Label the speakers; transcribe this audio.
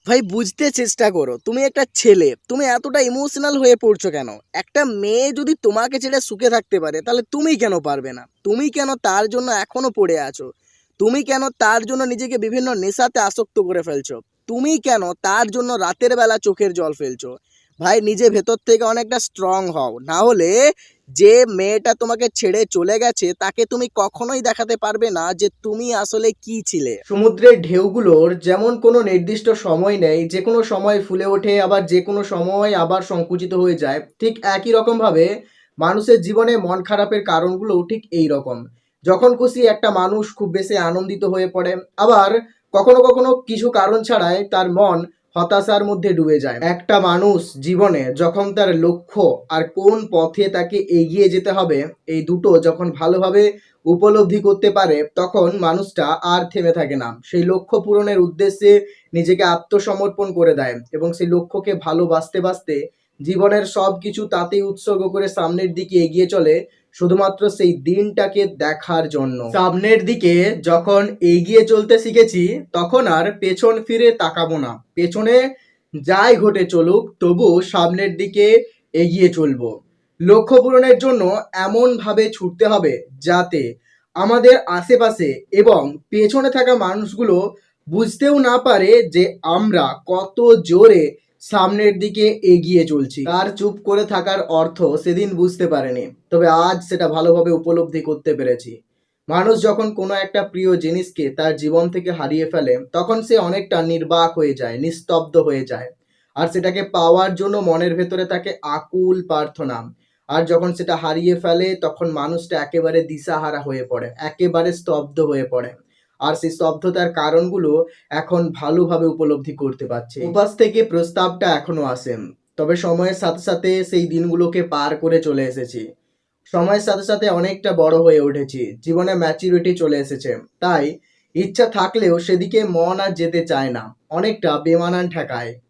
Speaker 1: ভাই বুঝতে চেষ্টা করো, তুমি একটা ছেলে, তুমি এতটা ইমোশনাল হয়ে পড়ছো কেন? একটা মেয়ে যদি তোমাকে ছেড়ে সুখে থাকতে পারে, তাহলে তুমি কেন পারবে না? তুমি কেন তার জন্য এখনো পড়ে আছো? তুমি কেন তার জন্য নিজেকে বিভিন্ন নেশাতে আসক্ত করে ফেলছো? তুমি কেন তার জন্য রাতের বেলা চোখের জল ফেলছো? ভাই নিজে ভেতর থেকে অনেকটা স্ট্রং হও, না হলে যে মেয়েটা তোমাকে ছেড়ে চলে গেছে তাকে তুমি কখনোই দেখাতে পারবে না যে তুমি আসলে কি ছিলে। সমুদ্রের ঢেউগুলোর যেমন কোনো নির্দিষ্ট সময় নেই, যে কোনো সময় ফুলে ওঠে আবার যে কোনো সময় আবার সংকুচিত হয়ে যায়, ঠিক একই রকম ভাবে মানুষের জীবনে মন খারাপের কারণগুলো ঠিক এই রকম। যখন খুশি একটা মানুষ খুব বেশি আনন্দিত হয়ে পড়ে, আবার কখনো কখনো কিছু কারণ ছাড়াই তার মন হতাশার মধ্যে ডুবে যায়। একটা মানুষ জীবনে যখন তার লক্ষ্য আর কোন পথে তাকে এগিয়ে যেতে হবে, এই দুটো যখন ভালোভাবে উপলব্ধি করতে পারে, তখন মানুষটা আর থেমে থাকে না, সেই লক্ষ্য পূরণের উদ্দেশ্যে নিজেকে আত্মসমর্পণ করে দেয় এবং সেই লক্ষ্যকে ভালোবাসতে বাসতে জীবনের সব কিছু তাতেই উৎসর্গ করে সামনের দিকে এগিয়ে চলে, শুধুমাত্র সেই দিনটাকে দেখার জন্য। সামনের দিকে যখন এগিয়ে চলতে শিখেছি, তখন আর পেছন ফিরে তাকাবো না। পেছনে যাই ঘটে চলুক, তবু সামনের দিকে এগিয়ে চলবো। লক্ষ্য পূরণের জন্য এমনভাবে ছুটতে হবে যাতে আমাদের আশেপাশে এবং পেছনে থাকা মানুষগুলো বুঝতেও না পারে যে আমরা কত জোরে সামনের দিকে এগিয়ে চলছি। তার চুপ করে থাকার অর্থ সেদিন বুঝতে পারেনি, তবে আজ সেটা ভালোভাবে উপলব্ধি করতে পেরেছি। মানুষ যখন কোনো একটা প্রিয় জিনিসকে তার জীবন থেকে হারিয়ে ফেলে, তখন সে অনেকটা নির্বাক হয়ে যায়, নিস্তব্ধ হয়ে যায়। আর সেটাকে পাওয়ার জন্য মনের ভেতরে থাকে আকুল প্রার্থনা। আর যখন সেটা হারিয়ে ফেলে, তখন মানুষটা একেবারে দিশাহারা হয়ে পড়ে, একেবারে স্তব্ধ হয়ে পড়ে। আর সেই স্তব্ধতার কারণগুলো এখন ভালোভাবে উপলব্ধি করতে পারছে। উপাস থেকে প্রস্তাবটা এখনো আসেন, তবে সময়ের সাথে সাথে সেই দিনগুলোকে পার করে চলে এসেছি। সময়ের সাথে সাথে অনেকটা বড় হয়ে উঠেছি, জীবনে ম্যাচুরিটি চলে এসেছে। তাই ইচ্ছা থাকলেও সেদিকে মন আর যেতে চায় না, অনেকটা বেমানান ঠেকায়।